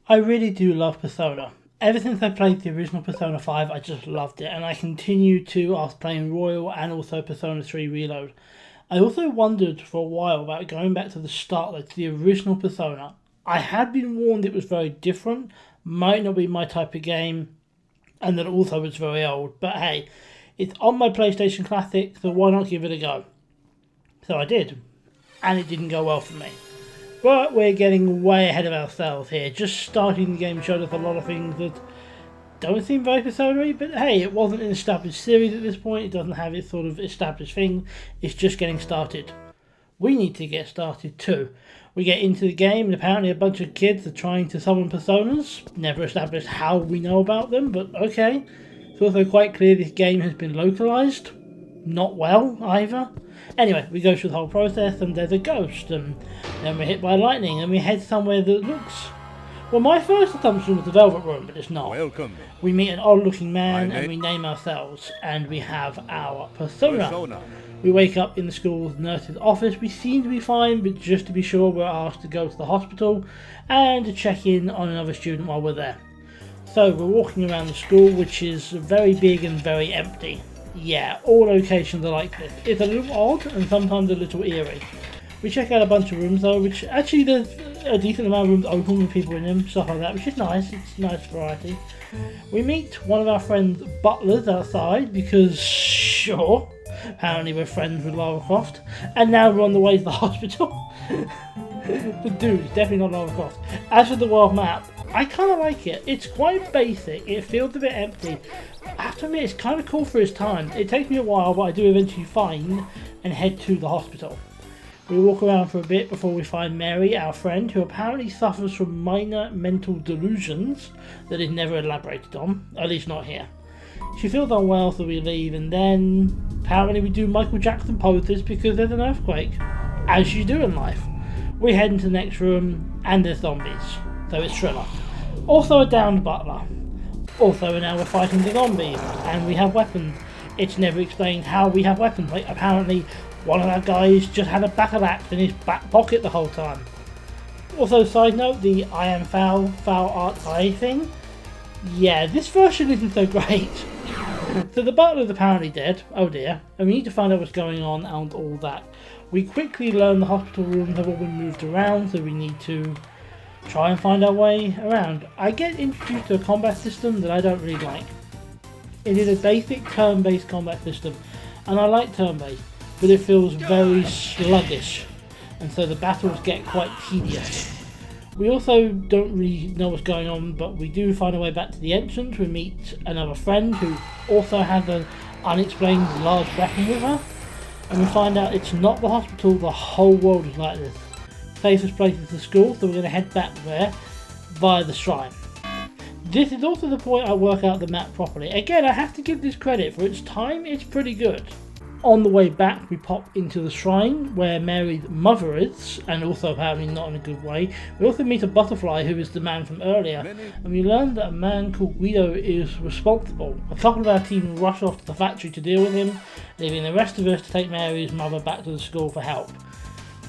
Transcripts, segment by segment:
I really do love Persona. Ever since I played the original Persona 5, I just loved it, and I continue to after playing Royal and also Persona 3 Reload. I also wondered for a while about going back to the start, like to the original Persona. I had been warned it was very different, might not be my type of game, and that also was very old, but hey, it's on my PlayStation Classic, so why not give it a go? So I did, and it didn't go well for me. But we're getting way ahead of ourselves here. Just starting the game showed us a lot of things that don't seem very Persona-y, but hey, it wasn't an established series at this point. It doesn't have its sort of established thing. It's just getting started. We need to get started too. We get into the game and apparently a bunch of kids are trying to summon Personas. Never established how we know about them, but okay. It's also quite clear this game has been localized. Not well, either. Anyway, we go through the whole process and there's a ghost, and then we're hit by lightning and we head somewhere that looks... Well, my first assumption was the Velvet Room, but it's not. Welcome. We meet an odd-looking man and we name ourselves, and we have our persona. We wake up in the school's nurse's office. We seem to be fine, but just to be sure, we're asked to go to the hospital and to check in on another student while we're there. So we're walking around the school, which is very big and very empty. Yeah, all locations are like this. It's a little odd and sometimes a little eerie. We check out a bunch of rooms though, which actually there's a decent amount of rooms open with people in them, stuff like that, which is nice. It's a nice variety. We meet one of our friend's butlers outside because, sure, apparently we're friends with Lara Croft, and now we're on the way to the hospital. The dude is definitely not Lara Croft. As for the world map, I kind of like it. It's quite basic. It feels a bit empty. I have to admit, it's kind of cool for its time. It takes me a while, but I do eventually find and head to the hospital. We walk around for a bit before we find Mary, our friend, who apparently suffers from minor mental delusions that is never elaborated on, at least not here. She feels unwell, so we leave, and then apparently we do Michael Jackson poses because there's an earthquake, as you do in life. We head into the next room, and there's zombies, so it's Thriller. Also a downed butler. Also now we're fighting the zombies, and we have weapons. It's never explained how we have weapons. Like, apparently one of our guys just had a battle axe in his back pocket the whole time. Also, side note, the I am foul art eye thing. Yeah, this version isn't so great. So the butler's apparently dead, oh dear, and we need to find out what's going on and all that. We quickly learn the hospital rooms have all been moved around, so we need to try and find our way around. I get introduced to a combat system that I don't really like. It is a basic turn-based combat system, and I like turn-based, but it feels very sluggish, and so the battles get quite tedious. We also don't really know what's going on, but we do find our way back to the entrance. We meet another friend who also has an unexplained large weapon with her, and we find out it's not the hospital, the whole world is like this. Safest place is the school, so we're going to head back there via the shrine. This is also the point I work out the map properly. Again, I have to give this credit, for its time it's pretty good. On the way back we pop into the shrine where Mary's mother is, and also apparently not in a good way. We also meet a butterfly who is the man from earlier, and we learn that a man called Guido is responsible. A couple of our team rush off to the factory to deal with him, leaving the rest of us to take Mary's mother back to the school for help.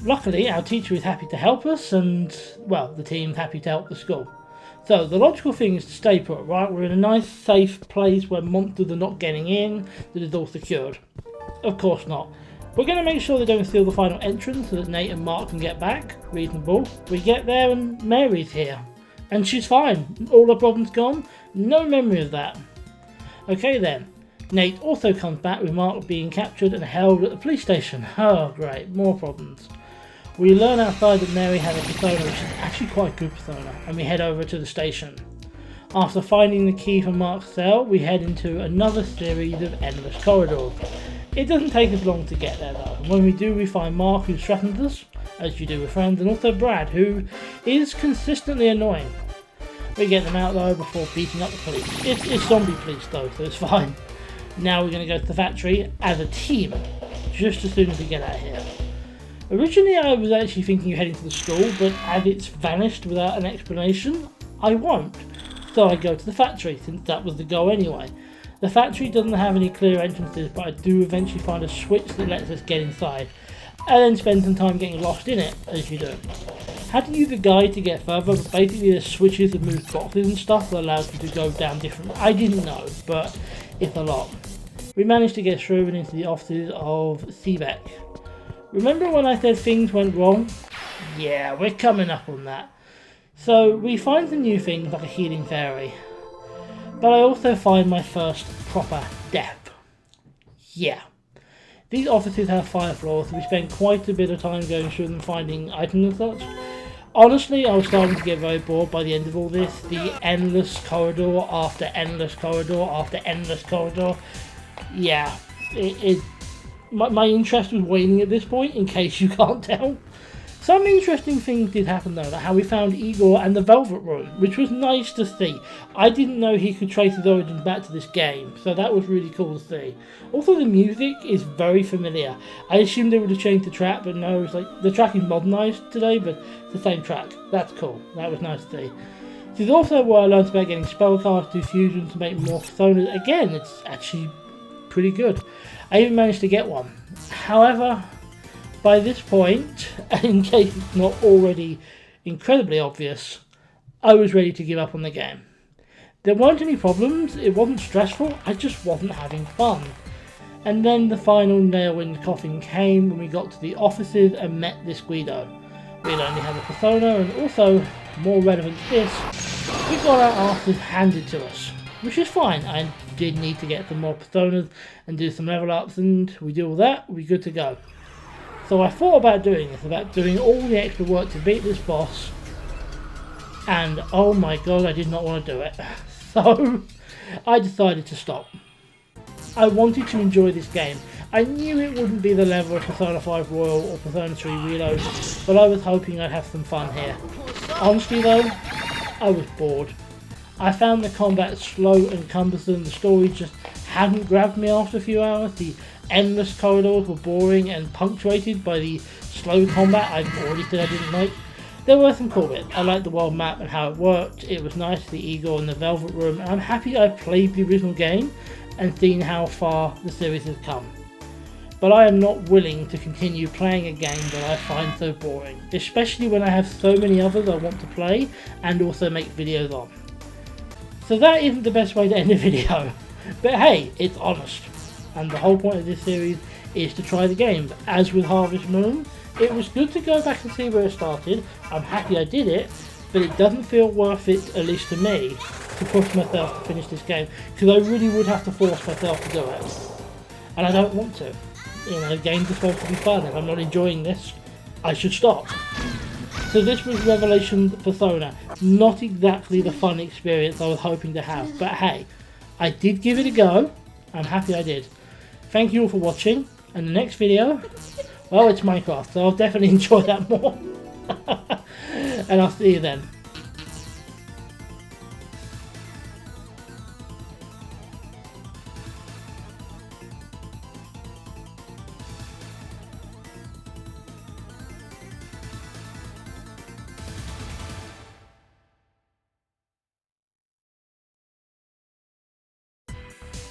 Luckily, our teacher is happy to help us, and, well, the team's happy to help the school. So, the logical thing is to stay put, right? We're in a nice, safe place where monsters are not getting in, that is all secured. Of course not. We're going to make sure they don't steal the final entrance so that Nate and Mark can get back. Reasonable. We get there and Mary's here. And she's fine. All her problems gone. No memory of that. Okay then. Nate also comes back with Mark being captured and held at the police station. Oh great, more problems. We learn outside that Mary had a persona, which is actually quite a good persona, and we head over to the station. After finding the key for Mark's cell, we head into another series of endless corridors. It doesn't take us long to get there though. When we do, we find Mark, who threatens us, as you do with friends, and also Brad, who is consistently annoying. We get them out though before beating up the police. It's zombie police though, so it's fine. Now we're going to go to the factory as a team, just as soon as we get out of here. Originally I was actually thinking of heading to the school, but as it's vanished without an explanation, I won't. So I go to the factory, since that was the goal anyway. The factory doesn't have any clear entrances, but I do eventually find a switch that lets us get inside, and then spend some time getting lost in it, as you do. Had to use a guide to get further, but basically there's switches that move boxes and stuff that allows you to go down different... I didn't know, but it's a lot. We managed to get through and into the offices of Seebeck. Remember when I said things went wrong? Yeah, we're coming up on that. So we find some new things like a healing fairy. But I also find my first proper death. Yeah. These offices have 5 floors, so we spent quite a bit of time going through them, finding items and such. Honestly, I was starting to get very bored by the end of all this. The endless corridor after endless corridor after endless corridor. Yeah, my interest was waning at this point, in case you can't tell. Some interesting things did happen though, like how we found Igor and the Velvet Room, which was nice to see. I didn't know he could trace his origins back to this game, so that was really cool to see. Also, the music is very familiar. I assumed they would have changed the track, but no, it's like the track is modernised today, but it's the same track. That's cool. That was nice to see. This is also where I learned about getting spellcards to fusion to make more personas. Again, it's actually pretty good. I even managed to get one. However, by this point, in case it's not already incredibly obvious, I was ready to give up on the game. There weren't any problems, it wasn't stressful, I just wasn't having fun. And then the final nail in the coffin came when we got to the offices and met this Guido. We'd only had a persona, and also, more relevant to this, we got our asses handed to us. Which is fine, I did need to get some more personas and do some level ups, and we do all that, we're good to go. So I thought about doing this, about doing all the extra work to beat this boss, and oh my god, I did not want to do it. So I decided to stop. I wanted to enjoy this game. I knew it wouldn't be the level of Persona 5 Royal or Persona 3 Reload, but I was hoping I'd have some fun here. Honestly though, I was bored. I found the combat slow and cumbersome, the story just hadn't grabbed me after a few hours, the endless corridors were boring and punctuated by the slow combat I've already said I didn't like. There were some cool bits. I liked the world map and how it worked. It was nice to see Igor in the Velvet Room, and I'm happy I played the original game and seen how far the series has come. But I am not willing to continue playing a game that I find so boring, especially when I have so many others I want to play and also make videos on. So that isn't the best way to end a video, but hey, it's honest. And the whole point of this series is to try the game. But as with Harvest Moon, it was good to go back and see where it started. I'm happy I did it, but it doesn't feel worth it, at least to me, to push myself to finish this game, because I really would have to force myself to do it. And I don't want to. You know, games are supposed to be fun. If I'm not enjoying this, I should stop. So this was Revelations Persona. Not exactly the fun experience I was hoping to have, but hey, I did give it a go. I'm happy I did. Thank you all for watching, and the next video, well, it's Minecraft, so I'll definitely enjoy that more. And I'll see you then.